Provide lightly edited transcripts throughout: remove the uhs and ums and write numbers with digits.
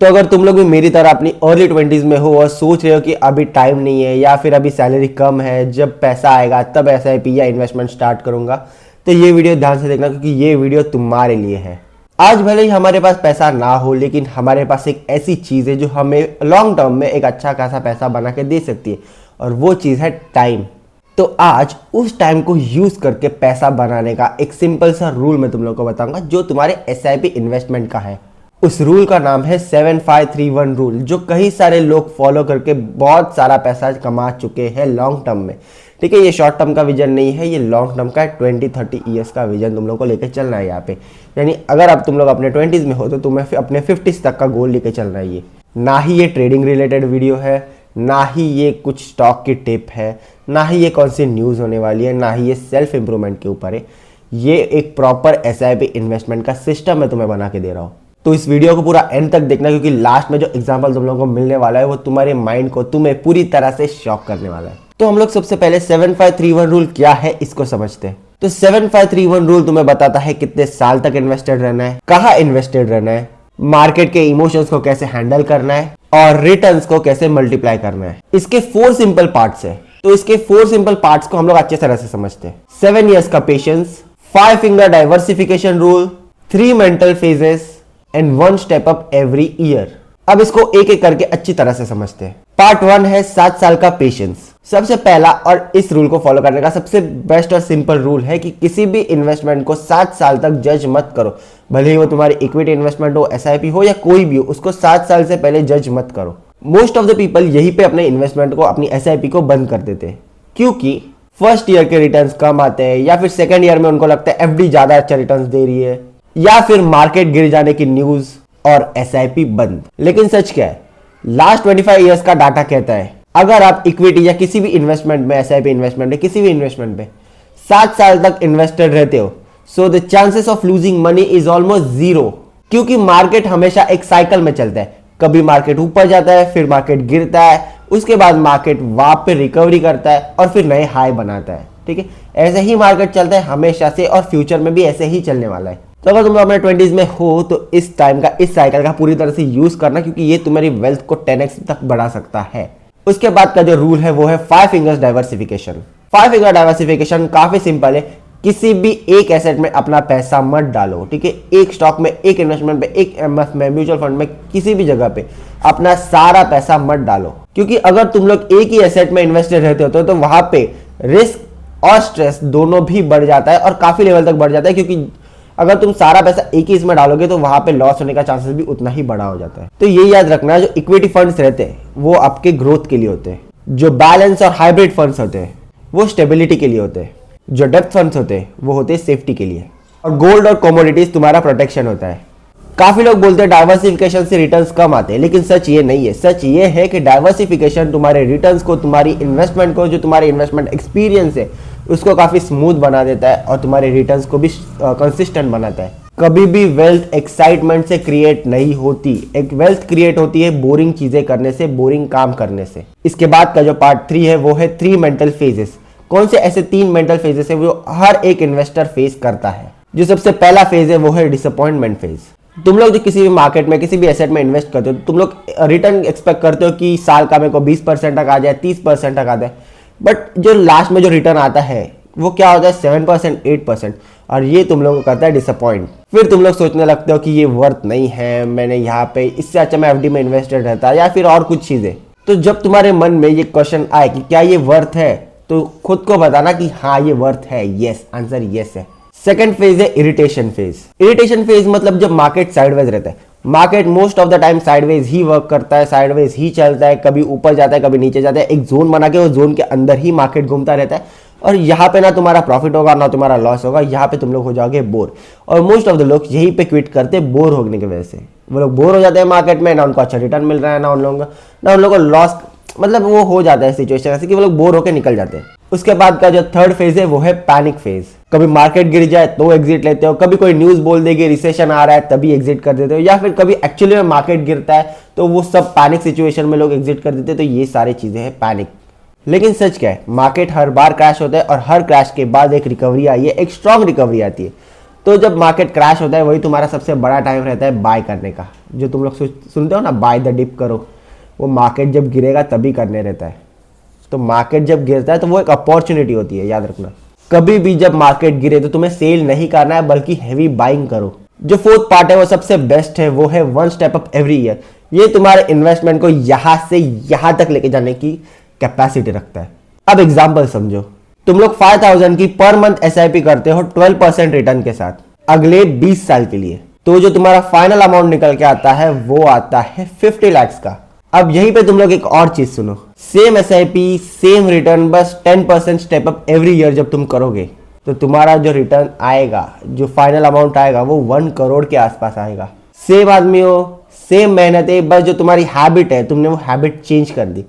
तो अगर तुम लोग भी मेरी तरह अपनी अर्ली 20s में हो और सोच रहे हो कि अभी टाइम नहीं है या फिर अभी सैलरी कम है, जब पैसा आएगा तब एसआईपी या इन्वेस्टमेंट स्टार्ट करूंगा, तो ये वीडियो ध्यान से देखना, क्योंकि ये वीडियो तुम्हारे लिए है। आज भले ही हमारे पास पैसा ना हो, लेकिन हमारे पास एक ऐसी चीज़ है जो हमें लॉन्ग टर्म में एक अच्छा खासा पैसा बना के दे सकती है, और वो चीज़ है टाइम। तो आज उस टाइम को यूज़ करके पैसा बनाने का एक सिंपल सा रूल मैं तुम लोगों को बताऊंगा, जो तुम्हारे एसआईपी इन्वेस्टमेंट का है। उस रूल का नाम है 7531 रूल, जो कई सारे लोग फॉलो करके बहुत सारा पैसा कमा चुके हैं लॉन्ग टर्म में। ठीक है, ये शॉर्ट टर्म का विजन नहीं है, ये लॉन्ग टर्म का 20-30 ईयर्स का विजन तुम लोग को लेकर चलना है यहाँ पे। यानी अगर अब तुम लोग अपने 20s में हो तो तुम्हें अपने 50s तक का गोल लेकर चलना है। ये ना ही ये ट्रेडिंग रिलेटेड वीडियो है, ना ही ये कुछ स्टॉक की टिप है, ना ही ये कौन सी न्यूज़ होने वाली है, ना ही ये सेल्फ इंप्रूवमेंट के ऊपर है। ये एक प्रॉपर एसआईपी इन्वेस्टमेंट का सिस्टम मैं तुम्हें बना के दे रहा हूँ। तो इस वीडियो को पूरा एंड तक देखना, क्योंकि लास्ट में जो एग्जांपल तुम लोगों को मिलने वाला है वो तुम्हारे माइंड को तुम्हें पूरी तरह से शॉक करने वाला है। तो हम लोग सबसे पहले 7531 रूल क्या है इसको समझते हैं। तो 7531 रूल तुम्हें बताता है कितने साल तक इन्वेस्टेड रहना है, कहाँ इन्वेस्टेड रहना है, मार्केट के इमोशंस को कैसे हैंडल करना है, और रिटर्न्स को कैसे मल्टीप्लाई करना है। इसके 4 सिंपल पार्ट्स है। तो इसके 4 सिंपल पार्ट्स को हम लोग अच्छे तरह से समझते हैं। 7 years का patience, 5 finger diversification rule, 3 mental phases and 1 step up every year. अब इसको एक एक करके अच्छी तरह से समझते हैं। पार्ट 1 है 7 साल का पेशेंस। सबसे पहला और इस रूल को फॉलो करने का सबसे बेस्ट और सिंपल रूल है कि किसी भी इन्वेस्टमेंट को 7 साल तक जज मत करो। भले ही वो तुम्हारी इक्विटी इन्वेस्टमेंट हो, एसआईपी हो या कोई भी हो, उसको 7 साल से पहले जज मत करो। मोस्ट ऑफ द पीपल यहीं पे अपने इन्वेस्टमेंट को, अपनी एसआईपी को बंद कर देते हैं, क्योंकि फर्स्ट ईयर के रिटर्न्स कम आते हैं, या फिर सेकेंड ईयर में उनको लगता है एफडी ज्यादा अच्छा रिटर्न्स दे रही है, या फिर मार्केट गिर जाने की न्यूज और एसआईपी बंद। लेकिन सच क्या है, लास्ट 25 ईयर्स का डाटा कहता है अगर आप इक्विटी या किसी भी इन्वेस्टमेंट में, एसआईपी इन्वेस्टमेंट में, किसी भी इन्वेस्टमेंट में 7 साल तक इन्वेस्टेड रहते हो, so the chances of losing money is almost 0। क्योंकि मार्केट हमेशा एक साइकिल में चलता है। कभी मार्केट ऊपर जाता है, फिर मार्केट गिरता है, उसके बाद मार्केट वापस रिकवरी करता है और फिर नए हाई बनाता है। ठीक है, ऐसे ही मार्केट चलता है हमेशा से, और फ्यूचर में भी ऐसे ही चलने वाला है। तो अगर तुम अपने 20s में हो तो इस टाइम का, इस साइकिल का पूरी तरह से यूज करना, क्योंकि ये तुम्हारी वेल्थ को 10x तक बढ़ा सकता है। उसके बाद का जो रूल है वो है 5 फिंगर्स डाइवर्सिफिकेशन। 5 फिंगर डाइवर्सिफिकेशन काफी सिंपल है। किसी भी एक एसेट में अपना पैसा मत डालो। ठीक है, एक स्टॉक में, एक इन्वेस्टमेंट में, एक एमएफ में, म्यूचुअल फंड में, किसी भी जगह पे अपना सारा पैसा मत डालो। क्योंकि अगर तुम लोग एक ही एसेट में इन्वेस्टेड रहते हो तो वहां पे रिस्क और स्ट्रेस दोनों भी बढ़ जाता है, और काफी लेवल तक बढ़ जाता है। क्योंकि अगर तुम सारा पैसा एक ही इसमें डालोगे तो वहां पे लॉस होने का चांसेस भी उतना ही बड़ा हो जाता है। तो ये याद रखना, जो इक्विटी फंड्स रहते हैं वो आपके ग्रोथ के लिए होते हैं, जो बैलेंस और हाइब्रिड फंड्स होते हैं वो स्टेबिलिटी के लिए होते हैं, जो डेप्थ फंड्स होते हैं वो होते हैं सेफ्टी के लिए, और गोल्ड और कमोडिटीज तुम्हारा प्रोटेक्शन होता है। काफी लोग बोलते हैं डाइवर्सिफिकेशन से रिटर्न्स कम आते हैं, लेकिन सच ये नहीं है। सच ये है कि डाइवर्सिफिकेशन तुम्हारे रिटर्न्स को, तुम्हारी इन्वेस्टमेंट को, जो तुम्हारे इन्वेस्टमेंट एक्सपीरियंस है उसको काफी स्मूथ बना देता है, और तुम्हारे रिटर्न्स को भी कंसिस्टेंट बनाता है। कभी भी वेल्थ एक्साइटमेंट से क्रिएट नहीं होती। एक वेल्थ क्रिएट होती है बोरिंग चीजें करने से, बोरिंग काम करने से। इसके बाद का जो पार्ट 3 है वो है 3 मेंटल फेजेस। कौन से ऐसे 3 मेंटल फेजेस है जो हर एक इन्वेस्टर फेस करता है। जो सबसे पहला फेज है वो है डिसअपॉइंटमेंट फेज। तुम लोग जो किसी भी मार्केट में, किसी भी एसेट में इन्वेस्ट करते हो, तुम लोग रिटर्न एक्सपेक्ट करते हो कि साल का मेरे को 20% तक आ जाए, 30% तक आ जाए, बट जो लास्ट में जो रिटर्न आता है वो क्या होता है, 7%, 8%, और ये तुम लोगों को करता है डिसअपॉइंट। फिर तुम लोग सोचने लगते हो कि ये वर्थ नहीं है, मैंने यहाँ पे, इससे अच्छा मैं एफडी में इन्वेस्टेड रहता, या फिर और कुछ चीजें। तो जब तुम्हारे मन में ये क्वेश्चन आए कि क्या ये वर्थ है, तो खुद को बताना कि हाँ ये वर्थ है। यस, आंसर यस है। सेकंड फेज है इरिटेशन फेज। इरिटेशन फेज मतलब जब मार्केट साइडवेज रहता है। Market most of the time sideways he work करता है, साइडवेज ही चलता है, कभी ऊपर जाता है, कभी नीचे जाता है। एक जोन बना के, वो जोन के अंदर ही मार्केट घूमता रहता है, और यहाँ पे ना तुम्हारा प्रॉफिट होगा ना तुम्हारा लॉस होगा। यहाँ पे तुम लोग हो जाओगे बोर, और मोस्ट ऑफ द लोग यहीं पे क्विट करते हैं बोर होने की वजह से। वो लोग बोर हो जाते हैं मार्केट में, ना उनको अच्छा रिटर्न मिल रहा है, ना उन लोगों को लॉस, मतलब वो हो जाता है सिचुएशन ऐसी कि वो लोग बोर होकर निकल जाते हैं। उसके बाद का जो थर्ड फेज है वो है पैनिक फेज। कभी मार्केट गिर जाए तो एग्जिट लेते हो, कभी कोई न्यूज बोल देगी रिसेशन आ रहा है तभी एग्जिट कर देते हो, या फिर कभी एक्चुअली में मार्केट गिरता है तो वो सब पैनिक सिचुएशन में लोग एग्जिट कर देते हैं। तो ये सारी चीजें हैं पैनिक। लेकिन सच क्या है, मार्केट हर बार क्रैश होता है, और हर क्रैश के बाद एक रिकवरी आई है, एक स्ट्रॉन्ग रिकवरी आती है। तो जब मार्केट क्रैश होता है वही तुम्हारा सबसे बड़ा टाइम रहता है बाय करने का। जो तुम लोग सुनते हो ना, बाय द डिप करो, वो मार्केट जब गिरेगा तभी करने रहता है। तो मार्केट जब गिरता है तो वो एक अपॉर्चुनिटी होती है, याद रखना। कभी भी जब मार्केट गिरे तो तुम्हें सेल नहीं करना है, बल्कि हैवी बाइंग करो। जो फोर्थ पार्ट है वो सबसे बेस्ट है, वो है one step up every year. ये तुम्हारे इन्वेस्टमेंट को यहां से यहां तक लेके जाने की कैपेसिटी रखता है। अब एग्जांपल समझो, तुम लोग 5000 की पर मंथ एसआईपी करते हो 12% रिटर्न के साथ अगले 20 साल के लिए। तो जो तुम्हारा फाइनल अमाउंट निकल के आता है वो आता है 50 लाख का। अब यहीं पे तुम लोग एक और चीज सुनो, सेम एसआईपी सेम रिटर्न, बस 10% स्टेप अप एवरी ईयर जब तुम करोगे तो तुम्हारा जो रिटर्न आएगा, जो फाइनल अमाउंट आएगा वो 1 करोड़ के आसपास आएगा। सेम आदमी हो, सेम मेहनत है, बस जो तुम्हारी हैबिट है तुमने वो हैबिट चेंज कर दी।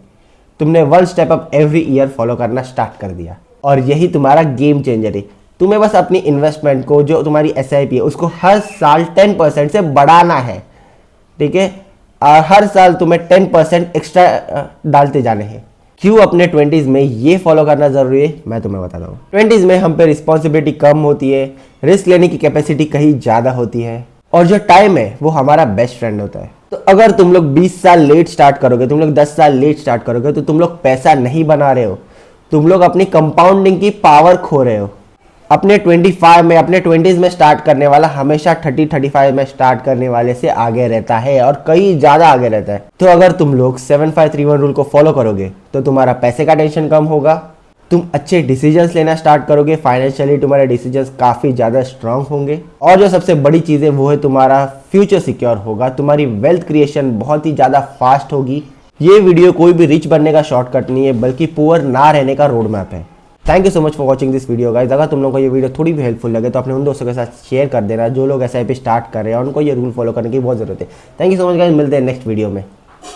तुमने one step up every year follow करना स्टार्ट कर दिया और यही तुम्हारा गेम चेंजर है। तुम्हें बस अपनी इन्वेस्टमेंट को, जो तुम्हारी एसआईपी है, उसको हर साल 10% से बढ़ाना है, ठीक है। और हर साल तुम्हें 10% एक्स्ट्रा डालते जाने हैं। क्यों अपने 20s में ये फॉलो करना जरूरी है, मैं तुम्हें बताता हूँ। 20s में हम पे रिस्पॉन्सिबिलिटी कम होती है, रिस्क लेने की कैपेसिटी कहीं ज़्यादा होती है और जो टाइम है वो हमारा बेस्ट फ्रेंड होता है। तो अगर तुम लोग 20 साल लेट स्टार्ट करोगे, तुम लोग 10 साल लेट स्टार्ट करोगे, तो तुम लोग पैसा नहीं बना रहे हो, तुम लोग अपनी कंपाउंडिंग की पावर खो रहे हो। अपने 25 में, अपने 20s में स्टार्ट करने वाला हमेशा 30-35 में स्टार्ट करने वाले से आगे रहता है और कहीं ज़्यादा आगे रहता है। तो अगर तुम लोग 7531 रूल को फॉलो करोगे तो तुम्हारा पैसे का टेंशन कम होगा, तुम अच्छे डिसीजंस लेना स्टार्ट करोगे, फाइनेंशियली तुम्हारे डिसीजंस काफ़ी ज़्यादा स्ट्रांग होंगे और जो सबसे बड़ी चीज़ है वो है तुम्हारा फ्यूचर सिक्योर होगा, तुम्हारी वेल्थ क्रिएशन बहुत ही ज़्यादा फास्ट होगी। ये वीडियो कोई भी रिच बनने का शॉर्टकट नहीं है, बल्कि पुअर ना रहने का रोड मैप है। Thank you so much for watching this video guys. अगर तुम लोगों को ये वीडियो थोड़ी भी हेल्पफुल लगे तो अपने उन दोस्तों के साथ शेयर कर देना जो लोग एसआईपी स्टार्ट कर रहे हैं और उनको ये रूल फॉलो करने की बहुत जरूरत है। Thank you so much guys, मिलते हैं नेक्स्ट वीडियो में।